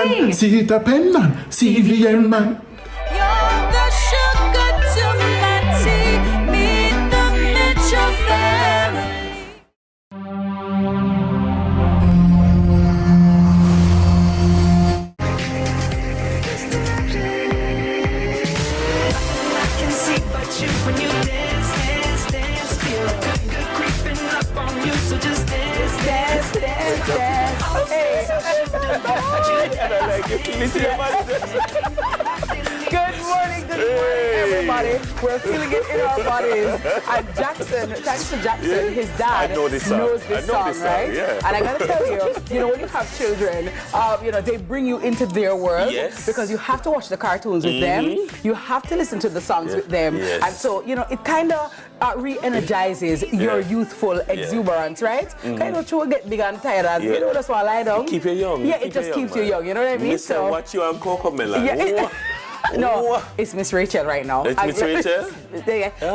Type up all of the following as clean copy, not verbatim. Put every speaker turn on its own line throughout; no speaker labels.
man, Sita Pen man, CVM man.
You're the sugar to my tea. Meet the Mitchell family. I can see but you when you dance, dance, dance. Feel good creeping up on you, so just dance, dance, dance, dance.
Good morning, everybody. We're feeling it in our bodies. And Jackson, thanks to Jackson, his dad knows this song, right?
Yeah.
And I gotta tell you, when you have children, they bring you into their world.
Yes.
Because you have to watch the cartoons with them. You have to listen to the songs with them.
Yes.
And so, it kind of re-energizes your youthful exuberance, right? Kind of you get big and tired and that's why I lie down.
Keep you young.
Yeah, it just keeps you young, you know what I mean?
So watch you on Coco Melon.
Yeah. No, it's Miss Rachel right now.
It's Miss Rachel?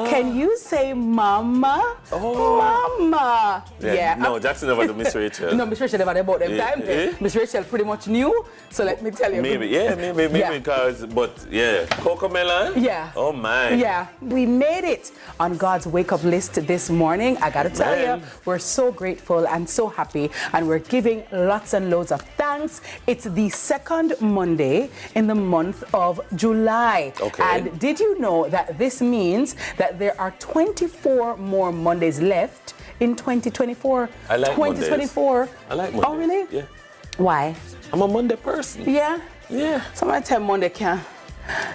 Can you say mama? Mama. Yeah.
No, Jackson never do Miss Rachel.
No, Miss Rachel never did about them time. Miss Rachel pretty much knew. So let me tell you.
Maybe because, Coco Melon?
Yeah.
Oh my.
Yeah. We made it on God's wake-up list this morning. I gotta tell you, we're so grateful and so happy, and we're giving lots and loads of thanks. It's the second Monday in the month of July.
Okay.
And did you know that this means that there are 24 more Mondays left in 2024?
I like
2024.
Mondays. I like Mondays.
Oh, really?
Yeah.
Why?
I'm a Monday person.
Yeah?
Yeah.
Somebody tell Monday can.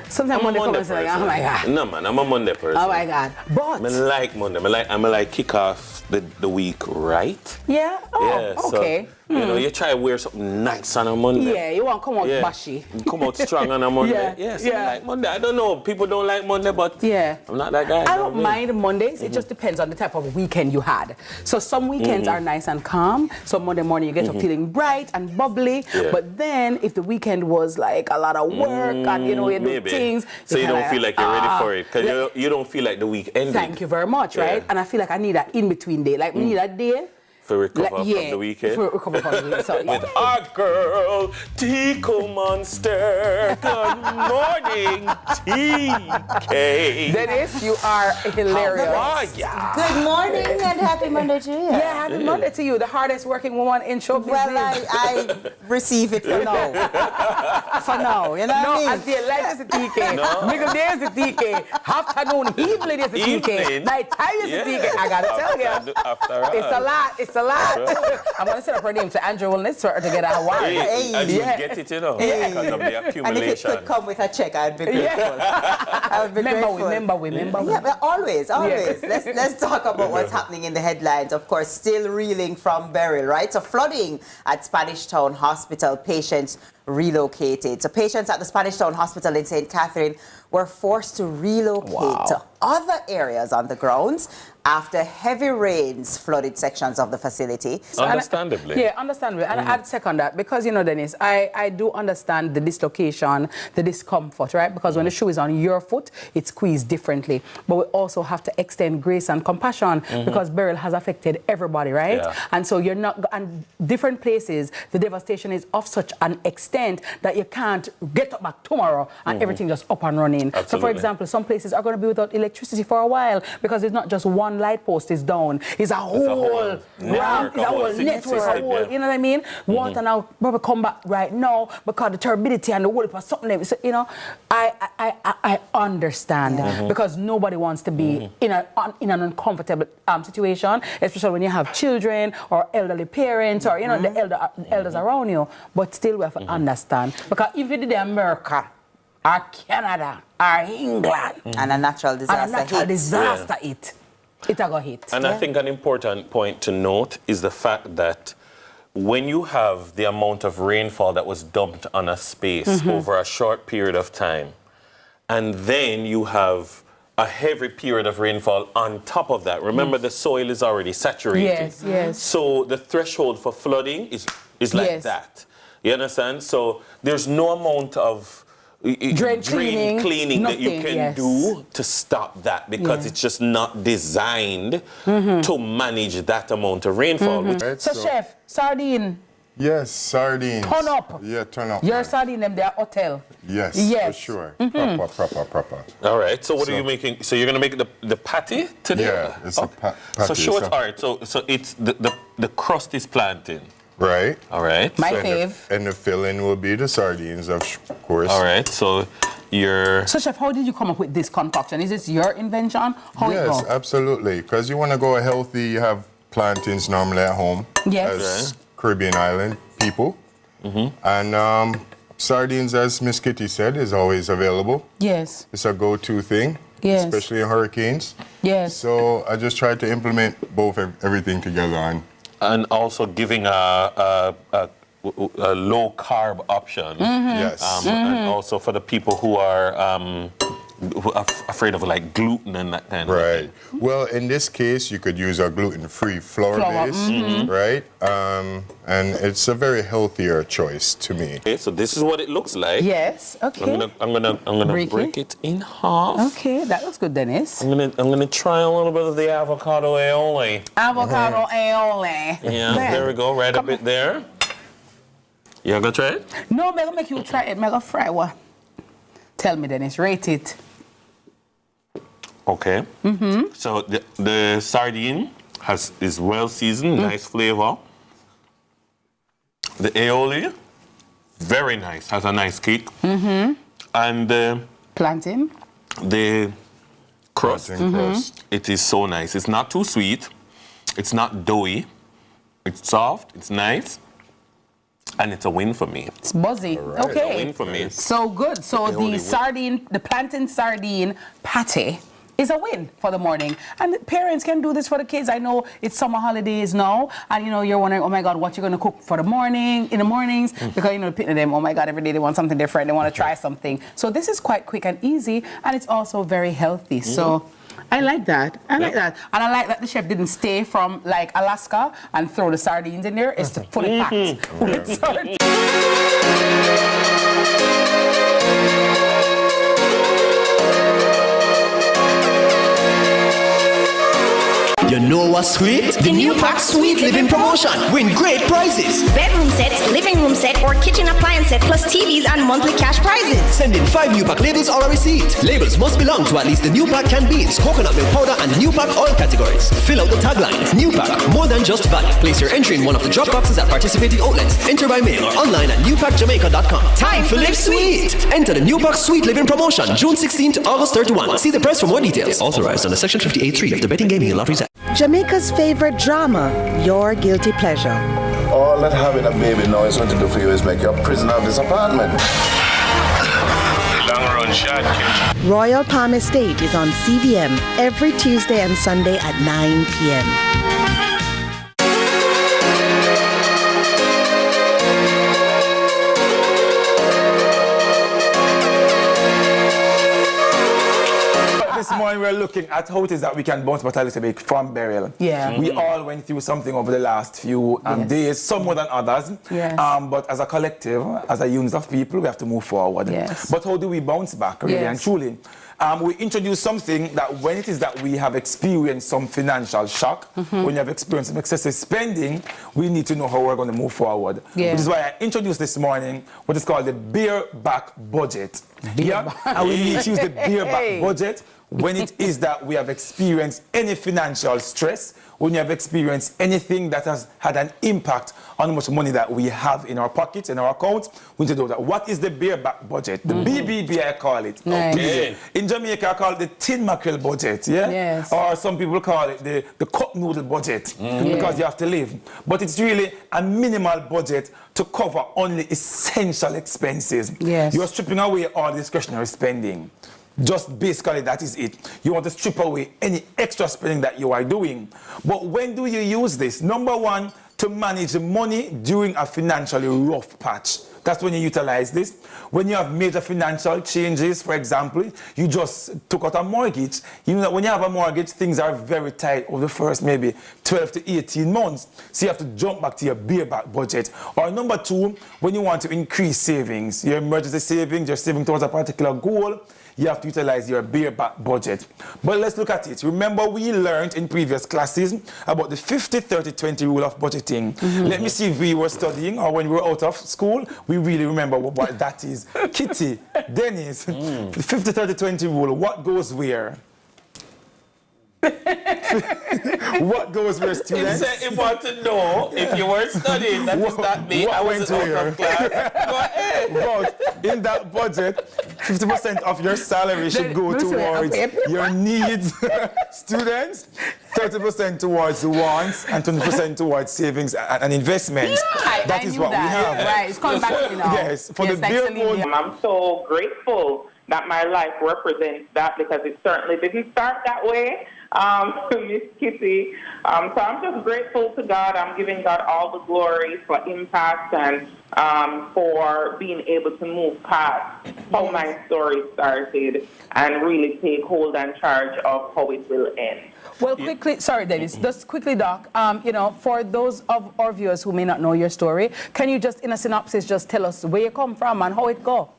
Sometimes Monday comes and like, oh my God.
No man, I'm a Monday person.
Oh my God. But
I like Monday. I like kick off the week right.
Yeah? Oh, okay.
So, you try to wear something nice on a Monday.
Yeah, you want to come out bashy.
You come out strong on a Monday. I like Monday. I don't know, people don't like Monday, but I'm not that guy.
I don't mind Mondays. It just depends on the type of weekend you had. So some weekends are nice and calm. So Monday morning you get up feeling bright and bubbly.
Yeah.
But then if the weekend was like a lot of work and you do things.
So you don't feel like you're ready for it. Because you don't feel like the week ended.
Thank you very much, right? And I feel like I need an in-between day. Like we need a day.
For recover from the weekend.
For recover from the weekend. So,
With our girl, Tico Monster. Good morning, TK.
Dennis, you are hilarious.
How are ya?
Good morning and happy Monday to you.
Yeah, happy Monday to you, the hardest working woman in show business.
Well, I receive it for now. For now, you know what I mean?
At the light is the TK. Middle day is the TK. Afternoon, evening is the TK. Night time is the TK. I gotta tell you.
After all.
It's a lot. It's a lot. I'm gonna set up her name to Andrew Wellness for her to get a Hawaii.
And you get it, because of the accumulation.
And if it could come with a check, I'd be grateful. I would be grateful.
Remember.
Yeah, but always. Let's talk about what's happening in the headlines. Of course, still reeling from Beryl, right? So flooding at Spanish Town Hospital, patients relocated. So patients at the Spanish Town Hospital in St. Catherine were forced to relocate to other areas on the grounds after heavy rains flooded sections of the facility.
Understandably.
Understandably. And I'd second that because, Dennis, I do understand the dislocation, the discomfort, right? Because when the shoe is on your foot, it's squeezed differently. But we also have to extend grace and compassion because Beryl has affected everybody, right?
Yeah.
And so and different places, the devastation is of such an extent that you can't get up back tomorrow and everything just up and running.
Absolutely.
So, for example, some places are going to be without electricity for a while because it's not just one light post is down. It's a whole network, you know what I mean? Water now probably come back right now because the turbidity and the whole of something. So, I understand because nobody wants to be in an uncomfortable situation, especially when you have children or elderly parents or the elders around you. But still, we have to understand because if you did America or Canada or England
and a natural disaster hit.
It a go hit.
And I think an important point to note is the fact that when you have the amount of rainfall that was dumped on a space over a short period of time, and then you have a heavy period of rainfall on top of that, remember the soil is already saturated.
Yes.
So the threshold for flooding is like that. You understand? So there's no amount of drain cleaning that you can do to stop that because it's just not designed to manage that amount of rainfall.
So, Chef, sardine
Yes, sardines.
Turn up.
Yeah, turn up.
Your sardine them, they are hotel.
Yes,
Yes.
for sure.
Mm-hmm.
Proper.
All right. So what are you making? So you're gonna make the patty today?
Yeah, it's a patty.
So show it. All right. So it's the crust is plantain.
Right.
All right.
My
So
fave.
And the filling will be the sardines, of course.
All right. So you're.
So, Chef, how did you come up with this concoction? Is this your invention? How it
Yes,
go?
absolutely. Because you want to go healthy, you have plantains normally at home.
Yes.
As Caribbean island people. And sardines, as Miss Kitty said, is always available.
Yes.
It's a go-to thing,
Yes.
especially in hurricanes.
Yes.
So I just tried to implement everything together.
And also giving a low carb option.
Yes.
And also for the people who are afraid of like gluten and that kind of
Right.
thing.
Well, in this case, you could use a gluten-free flour
Flour,
base, right? And it's a very healthier choice to me.
Okay, so this is what it looks like.
Yes. Okay.
I'm gonna
Break
break it in half.
Okay, that looks good, Dennis.
I'm gonna try a little bit of the avocado aioli.
Avocado aioli.
Yeah, there we go, right a bit there. You gonna try it?
No, I'm gonna make you try it. I'm gonna fry what? Tell me, Dennis. Rate it.
Okay. So the sardine is well seasoned, nice flavor. The aioli, very nice, has a nice kick. And
Plantain.
the crust,
Plantain crust.
it is so nice. It's not too sweet. It's not doughy. It's soft. It's nice. And it's a win for me.
It's buzzy.
right.
It's a
Okay.
win for me.
So good. So
The only win.
the plantain sardine patty is a win for the morning. And parents can do this for the kids. I know it's summer holidays now, and you're wondering, oh my God, what you're gonna cook for the mornings, because picking them, oh my God, every day they want something different, they want to try something. So this is quite quick and easy, and it's also very healthy. So I like that. I like that. And I like that the chef didn't stay from like Alaska and throw the sardines in there. It's fully packed with sardines.
You know what's sweet? The new pack Sweet Living promotion. Win great prizes.
Bedroom set, living room set, or kitchen appliance set, plus TVs and monthly cash prizes.
Send in 5 new pack labels or a receipt. Labels must belong to at least the new pack canned beans, coconut milk powder, and new pack oil categories. Fill out the tagline. New pack, more than just value. Place your entry in one of the drop boxes at participating outlets. Enter by mail or online at newpackjamaica.com. Time to live sweet. Enter the new pack Sweet Living promotion, June 16th to August 31. See the press for more details. Authorized under Section 58.3 of the Betting, Gaming and Lotteries Act.
Jamaica's favorite drama, Your Guilty Pleasure.
All that having a baby now is going to do for you is make you a prisoner of this apartment.
Long run shot, kid.
Royal Palm Estate is on CVM every Tuesday and Sunday at 9 p.m.
This morning we're looking at how it is that we can bounce back a little bit from burial.
Yeah.
We all went through something over the last few days, some more than others.
Yes.
But as a collective, as a unit of people, we have to move forward.
Yes.
But how do we bounce back, really and truly? We introduce something that when it is that we have experienced some financial shock, when you have experienced some excessive spending, we need to know how we're going to move forward.
Yeah.
Which is why I introduced this morning what is called the bareback budget. And we need to use the bareback budget when it is that we have experienced any financial stress, when you have experienced anything that has had an impact on how much money that we have in our pockets, in our accounts, we need to know that. What is the bareback budget? The BBB, I call it.
Nice.
Okay. In Jamaica, I call it the tin mackerel budget, yeah?
Yes.
Or some people call it the cup noodle budget, because you have to live. But it's really a minimal budget to cover only essential expenses.
Yes.
You're stripping away all discretionary spending. Just basically that is it. You want to strip away any extra spending that you are doing. But when do you use this? Number one, to manage money during a financially rough patch. That's when you utilize this. When you have major financial changes, for example, you just took out a mortgage. You know that when you have a mortgage, things are very tight over the first maybe 12 to 18 months. So you have to jump back to your bareback budget. Or number two, when you want to increase savings, your emergency savings, you're saving towards a particular goal, you have to utilize your bareback budget. But let's look at it. Remember, we learned in previous classes about the 50-30-20 rule of budgeting. Let me see if we were studying or when we were out of school, we really remember what that is. Kitty, Dennis, 50-30-20 rule, what goes where? What goes where, students?
He said he want to know if you were studying. That is not me. I was out of class. Go ahead.
But in that budget, 50% of your salary should go towards your needs. Students, 30% towards the wants and 20% towards savings and investments. That is what we have.
Right, it's coming back to me now.
Yes, for the bare bones.
I'm so grateful that my life represents that because it certainly didn't start that way. Miss Kitty. So I'm just grateful to God. I'm giving God all the glory for impact and for being able to move past how my story started and really take hold and charge of how it will end.
Well, quickly, sorry, Dennis, just quickly, Doc, for those of our viewers who may not know your story, can you just, in a synopsis, just tell us where you come from and how it go?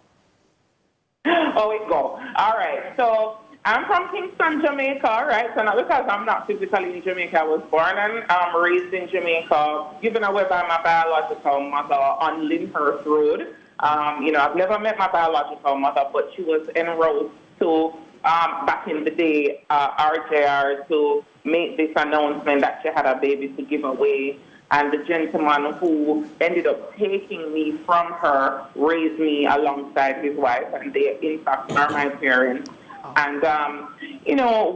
How it go. All right. So I'm from Kingston, Jamaica, right? So not because I'm not physically in Jamaica, I was born and raised in Jamaica, given away by my biological mother on Lyndhurst Road. I've never met my biological mother, but she was enrolled to, back in the day, RJR to make this announcement that she had a baby to give away. And the gentleman who ended up taking me from her raised me alongside his wife, and they, in fact, are my parents. And,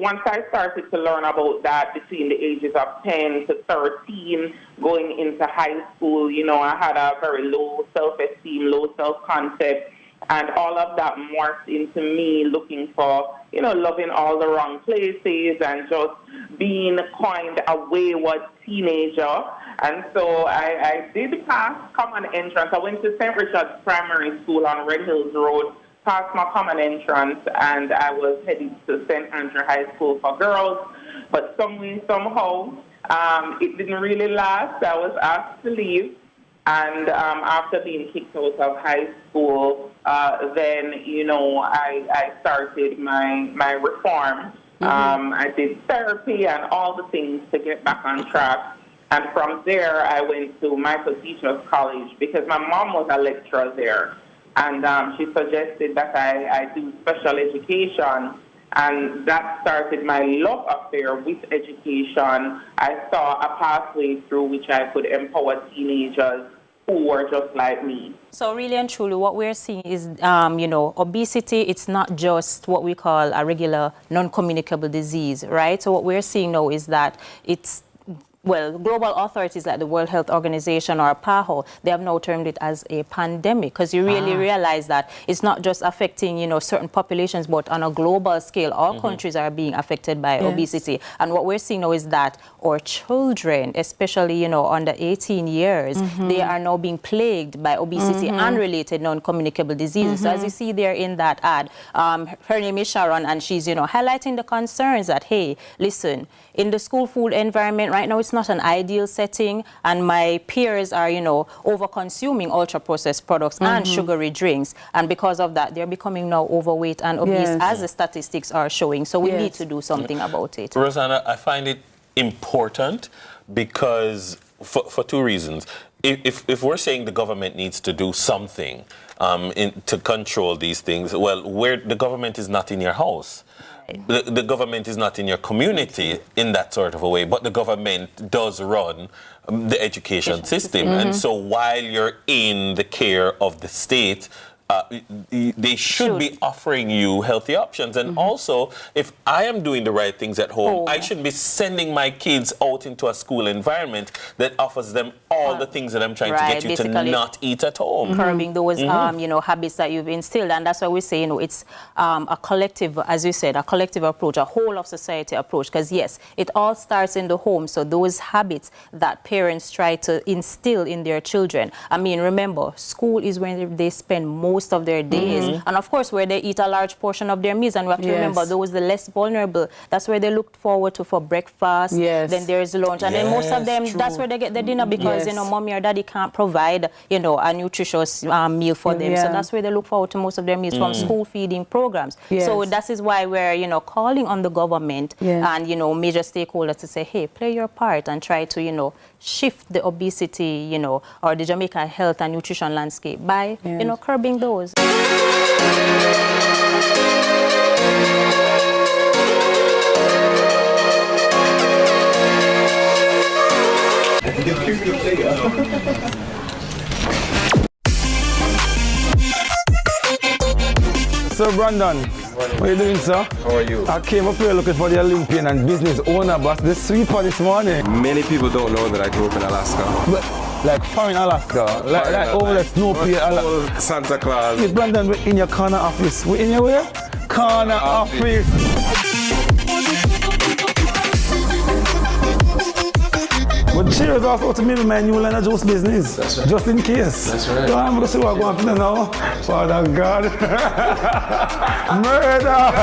once I started to learn about that between the ages of 10 to 13, going into high school, I had a very low self-esteem, low self-concept, and all of that morphed into me looking for, loving all the wrong places and just being kind a wayward teenager. And so I did pass common entrance. I went to St. Richard's Primary School on Red Hills Road, passed my common entrance, and I was headed to St. Andrew High School for girls. But somehow, it didn't really last. I was asked to leave. And after being kicked out of high school, then, I started my reform. I did therapy and all the things to get back on track. And from there, I went to Michael Teachers College because my mom was a lecturer there. And she suggested that I do special education. And that started my love affair with education. I saw a pathway through which I could empower teenagers who were just like me.
So really and truly what we're seeing is, obesity, it's not just what we call a regular non-communicable disease, right? So what we're seeing now is that it's, global authorities like the World Health Organization or PAHO, they have now termed it as a pandemic because you really realize that it's not just affecting, certain populations, but on a global scale, all countries are being affected by obesity. And what we're seeing now is that our children, especially, under 18 years, they are now being plagued by obesity and related non-communicable diseases. So as you see there in that ad, her name is Sharon, and she's, highlighting the concerns that, hey, listen, in the school food environment right now, it's not an ideal setting, and my peers are, over-consuming ultra-processed products and sugary drinks, and because of that, they're becoming now overweight and obese, as the statistics are showing. So we need to do something about it.
Rosanna, I find it important because for two reasons. If we're saying the government needs to do something to control these things, where the government is not in your house. The government is not in your community in that sort of a way, but the government does run the education system. And so while you're in the care of the state, they should be offering you healthy options. And also, if I am doing the right things at home, I shouldn't be sending my kids out into a school environment that offers them all the things that I'm trying to get you to not eat at home.
Curbing those, habits that you've instilled. And that's why we say, it's a collective, as you said, a collective approach, a whole of society approach. Because yes, it all starts in the home. So those habits that parents try to instill in their children. I mean, remember, school is when they spend most most of their days. And of course, where they eat a large portion of their meals. And we have to remember, those the less vulnerable, that's where they look forward to for breakfast. Then there's lunch. And then most of them, that's where they get their dinner because, you know, mommy or daddy can't provide, you know, a nutritious meal for them. So that's where they look forward to most of their meals from school feeding programs. So that is why we're, you know, calling on the government and, you know, major stakeholders to say, hey, play your part and try to, you know, shift the obesity, you know, or the Jamaica health and nutrition landscape by, you know, curbing those.
Sir Brandon, what are you doing, sir?
How are you?
I came up here looking for the Olympian and business owner, boss, the sweeper this morning.
Many people don't know that I grew up in Alaska.
But, like far in Alaska, like over the snow
like Santa Claus.
Yes, Brandon, we're in your corner office. We're in your where? Corner office. But cheers also to me, man, you will end a juice business. That's right. Just in case.
That's right.
So I'm going to see what's going on now. Father God. Murder.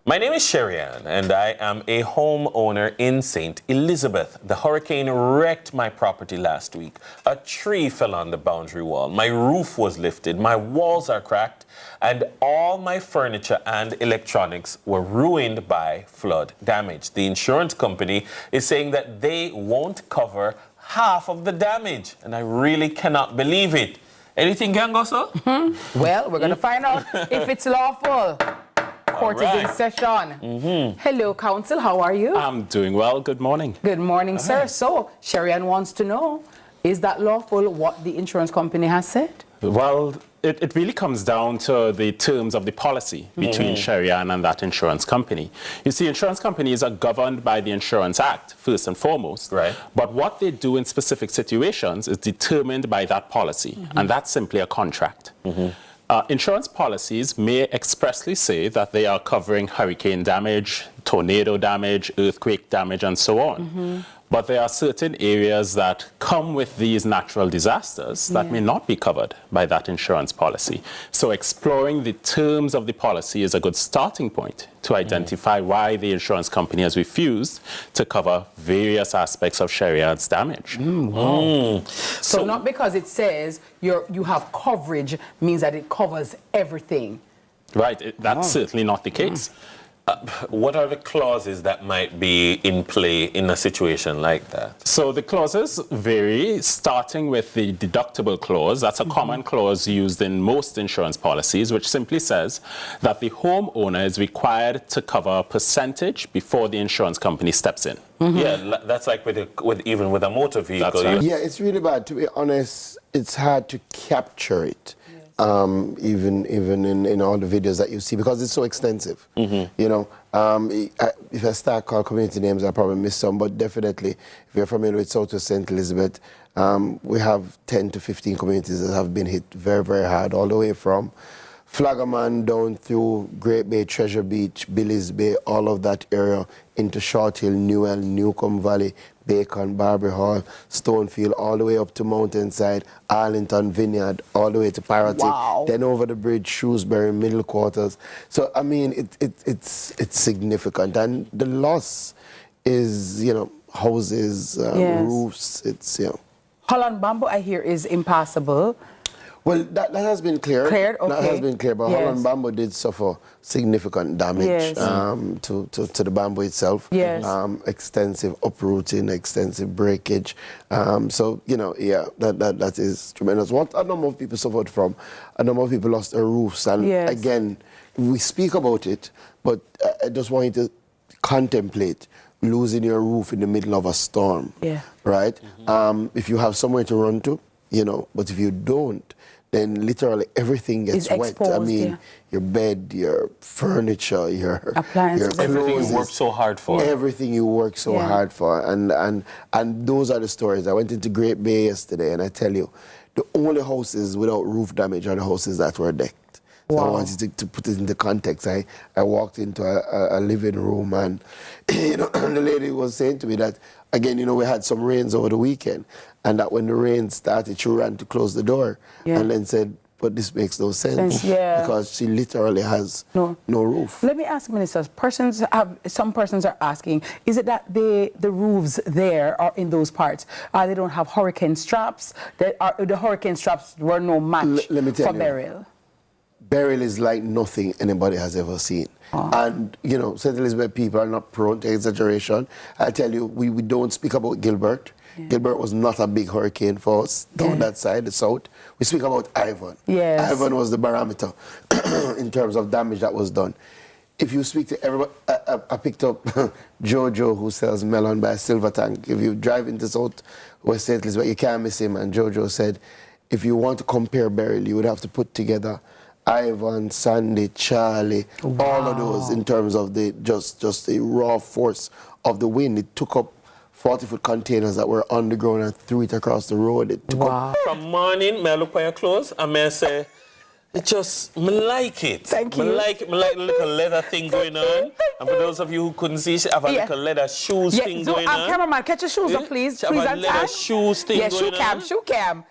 My name is Sherian, and I am a homeowner in St. Elizabeth. The hurricane wrecked my property last week. A tree fell on the boundary wall. My roof was lifted. My walls are cracked, and all my furniture and electronics were ruined by flood damage. The insurance company is saying that they won't cover half of the damage, and I really cannot believe it. Anything can go, sir?
Well, we're going to find out if it's lawful. Court is in session. Hello, counsel. How are you?
I'm doing well. Good morning.
Good morning, sir. So, Sherian wants to know, is that lawful what the insurance company has said?
Well, it really comes down to the terms of the policy between Sherian and that insurance company. You see, insurance companies are governed by the Insurance Act, first and foremost.
Right.
But what they do in specific situations is determined by that policy, and that's simply a contract. Insurance policies may expressly say that they are covering hurricane damage, tornado damage, earthquake damage, and so on. But there are certain areas that come with these natural disasters that may not be covered by that insurance policy. So exploring the terms of the policy is a good starting point to identify why the insurance company has refused to cover various aspects of Sherian's damage.
So not because it says you have coverage means that it covers everything.
Right, that's certainly not the case.
What are the clauses that might be in play in a situation like that?
So the clauses vary, starting with the deductible clause. That's a common clause used in most insurance policies, which simply says that the homeowner is required to cover a percentage before the insurance company steps in.
Yeah, that's like even with a motor vehicle.
That's right.
Yeah, it's really bad. To be honest, it's hard to capture it. Even in all the videos that you see, because it's so extensive. You know, if I start call community names, I probably miss some, but definitely, if you're familiar with Southwest St. Elizabeth, we have 10 to 15 communities that have been hit very, very hard, all the way from Flaggerman down through Great Bay, Treasure Beach, Billy's Bay, all of that area, into Short Hill, Newell, Newcomb Valley, Bacon, Barbary Hall, Stonefield, all the way up to Mountainside, Arlington, Vineyard, all the way to Parati, then over the bridge, Shrewsbury, Middle Quarters. So, I mean, it's significant. And the loss is, you know, houses, roofs, it's, you know.
Holland Bamboo, I hear, is impassable.
Well, that has been cleared.
Cleared, okay.
That has been cleared, but Holland Bamboo did suffer significant damage to the bamboo itself. Extensive uprooting, extensive breakage. So, you know, that is tremendous. What a number of people suffered from, a number of people lost their roofs. And again, we speak about it, but I just want you to contemplate losing your roof in the middle of a storm. Right? If you have somewhere to run to, you know, but if you don't, then literally everything gets
It's
wet. I
exposed,
mean,
yeah.
your bed, your furniture, your
Appliances.
your
Everything
clothes,
you worked so hard for.
everything you work so
Yeah.
hard for, and those are the stories. I went into Great Bay yesterday, and I tell you, the only houses without roof damage are the houses that were decked. So I wanted to put it into context. I walked into a living room, and you know, the lady was saying to me that, again, you know, we had some rains over the weekend, and that when the rain started, she ran to close the door, and then said, but this makes no sense, because she literally has no roof.
Let me ask ministers, some persons are asking, is it that the roofs there are in those parts, they don't have hurricane straps, the hurricane straps were no match
Let me tell
for
you.
burial?
Burial is like nothing anybody has ever seen. And, you know, St. Elizabeth people are not prone to exaggeration. I tell you, we don't speak about Gilbert. Gilbert was not a big hurricane for us down that side, the south. We speak about Ivan. Ivan was the barometer in terms of damage that was done. If you speak to everybody, I picked up Jojo, who sells melon by Silver Tank. If you drive into South West St. Elizabeth, you can't miss him. And Jojo said, if you want to compare burial, you would have to put together Ivan, Sandy, Charlie, all of those in terms of the just the raw force of the wind. It took up 40-foot containers that were on the ground and threw it across the road. It took up.
From morning, I look at your clothes and I say, me like it.
Thank you.
Me like the little leather thing going on. And for those of you who couldn't see, she have a little leather shoes thing going on.
Cameraman, catch your shoes up, please.
She have a leather shoes thing going on.
Shoe cam.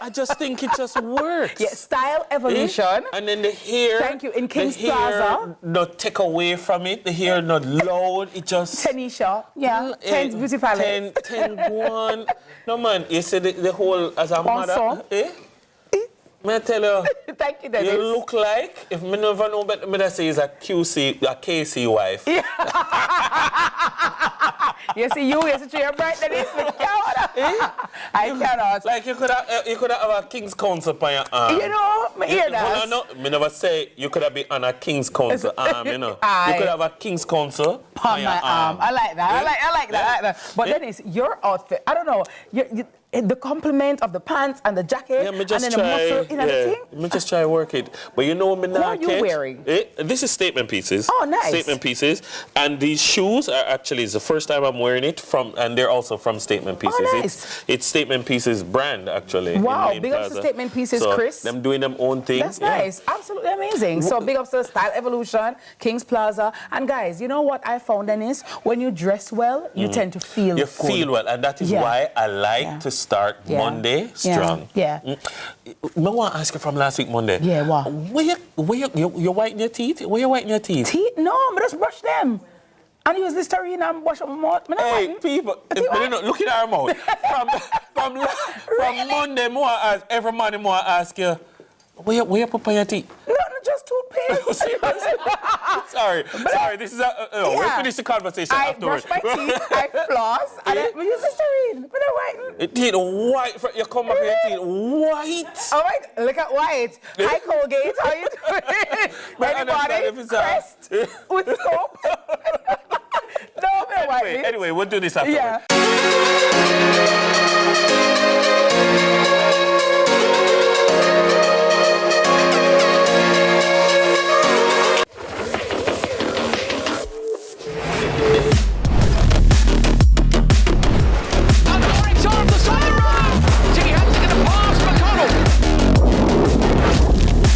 I just think it just works.
Style evolution.
And then the hair.
Thank you. In King's
the hair
Plaza.
Not take away from it. The hair not loud. It just.
Tanisha. Yeah. 10's beauty palette.
10 one. No man, you see the whole as a mother. May I tell you?
Thank you, Dennis.
You look like, if me never know better, me say is a KC wife.
Yeah. You see your bright Dennis. I cannot.
Like you could have a King's Counsel on your arm.
You know, me hear that.
No, me never say you could have been on a King's Counsel arm, you know.
You
could have a King's Counsel
on my arm. I like that. I like that. But Dennis, your outfit, I don't know, the complement of the pants and the jacket and then the muscle in everything.
Let me just try to work it. But you know what
What are you wearing?
This is statement pieces.
Oh, nice.
Statement pieces. And these shoes are actually, it's the first time I'm wearing it and they're also from Statement Pieces.
Oh, nice.
It's Statement Pieces brand, actually.
Wow, big ups to Statement Pieces,
so
Chris.
Them doing them own thing.
That's nice. Absolutely amazing. So big ups to Style Evolution, King's Plaza. And guys, you know what I found, Dennis? When you dress well, you tend to feel
You
good.
feel well. And that is why I like to start Monday strong.
Yeah.
I want to ask you from last week, Monday.
Yeah, what?
You whiten your teeth? Where you whiten your teeth?
Teeth? No, I just brush them. And use Listerine and wash up my mouth.
Hey, people, look at our mouth. From Monday, every morning, I ask you, where you put on your teeth?
No, just toothpaste.
Sorry, this is we'll finish the conversation afterwards.
I brush my teeth, I floss, and I use Listerine. But I whiten.
Teeth white, you come up with your teeth white.
All right, look at white. Hi, Colgate, how you doing? Anybody? Crest with soap? No, man, white.
Anyway, we'll do this afterwards.
Yeah.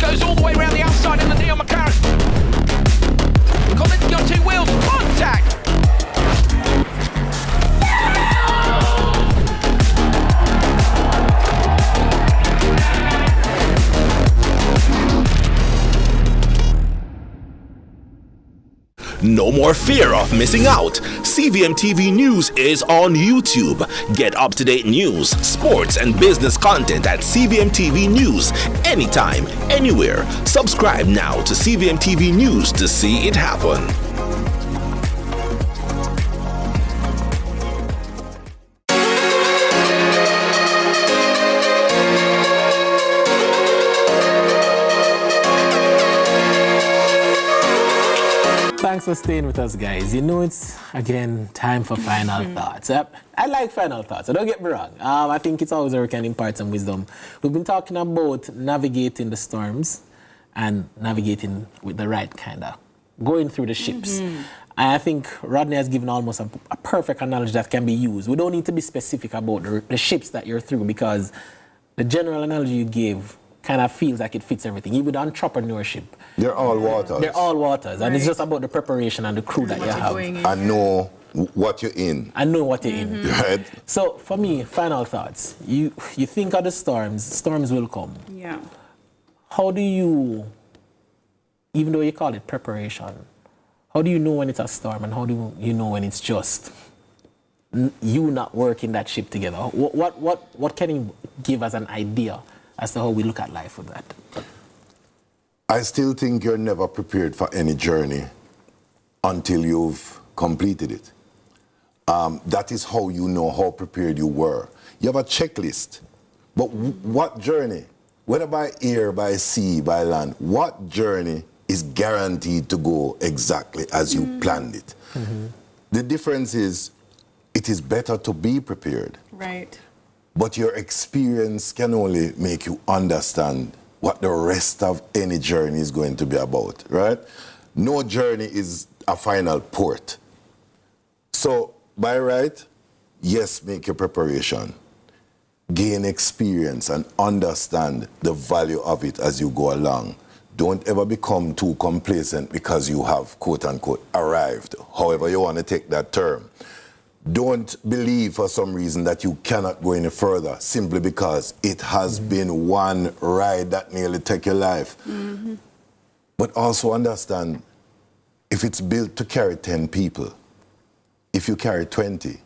Goes all the way around the outside in the Neil McLaren. Collins got two wheels. Contact.
No more fear of missing out. CVMTV News is on YouTube. Get up-to-date news, sports, and business content at CVMTV News anytime, anywhere. Subscribe now to CVMTV News to see it happen.
Thanks
Thanks for staying with us, guys. You know, it's, again, time for final thoughts. I like final thoughts, so don't get me wrong. I think it's always where we can impart some wisdom. We've been talking about navigating the storms and navigating with the right kind of, going through the ships. And I think Rodney has given almost a perfect analogy that can be used. We don't need to be specific about the ships that you're through, because the general analogy you gave kind of feels like it fits everything. Even with entrepreneurship,
they're all waters.
They're all waters, and it's just about the preparation and the crew that you have.
And know what you're in.
I know what you're in.
Right?
So for me, final thoughts. You think of the storms will come.
Yeah.
How do you, even though you call it preparation, how do you know when it's a storm, and how do you know when it's just you not working that ship together? What can you give us an idea as to how we look at life with that?
I still think you're never prepared for any journey until you've completed it. That is how you know how prepared you were. You have a checklist, but what journey? Whether by air, by sea, by land, what journey is guaranteed to go exactly as you planned it? The difference is, it is better to be prepared.
Right.
But your experience can only make you understand what the rest of any journey is going to be about, right? No journey is a final port. So, by right, yes, make your preparation. Gain experience and understand the value of it as you go along. Don't ever become too complacent because you have, quote-unquote, arrived, however you want to take that term. Don't believe for some reason that you cannot go any further simply because it has been one ride that nearly took your life. But also understand, if it's built to carry 10 people, if you carry 20,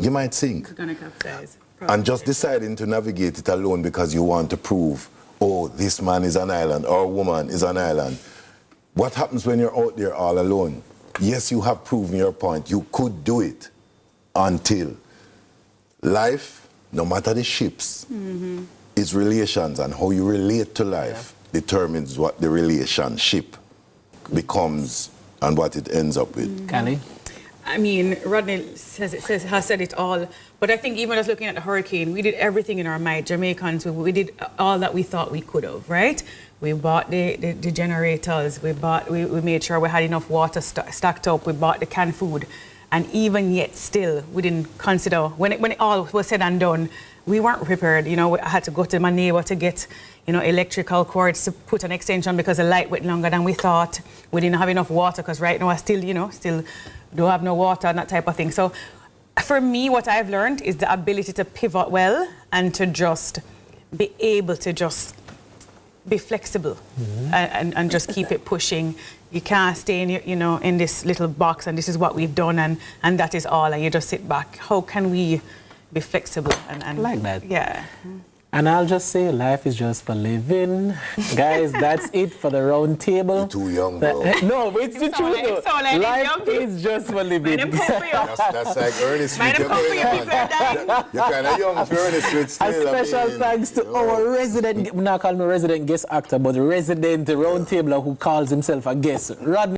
you might sink.
It's gonna capsize.
And just deciding to navigate it alone because you want to prove, oh, this man is an island or woman is an island. What happens when you're out there all alone? Yes, you have proven your point. You could do it. Until life, no matter the ships, is relations, and how you relate to life determines what the relationship becomes and what it ends up with.
Callie?
I mean, Rodney has said it all, but I think even just looking at the hurricane, we did everything in our might. Jamaicans, we did all that we thought we could have, right? We bought the generators, we made sure we had enough water stacked up, we bought the canned food. And even yet still, we didn't consider, when it all was said and done, we weren't prepared. You know, I had to go to my neighbor to get, electrical cords to put an extension because the light went longer than we thought. We didn't have enough water because right now I still don't have no water and that type of thing. So for me, what I've learned is the ability to pivot well and to just be able to just be flexible and just keep it pushing. You can't stay in this little box and this is what we've done and that is all, and you just sit back. How can we be flexible and
like that?
Yeah.
And I'll just say, life is just for living. Guys, that's it for the round table.
You're too young, bro.
No, but it's the truth, though. Life is just for living.
That's like Ernest Street. You're kind of young for Ernest Street still.
A special thanks to our resident, we're not calling him a resident guest actor, but the resident round table who calls himself a guest, Rodney.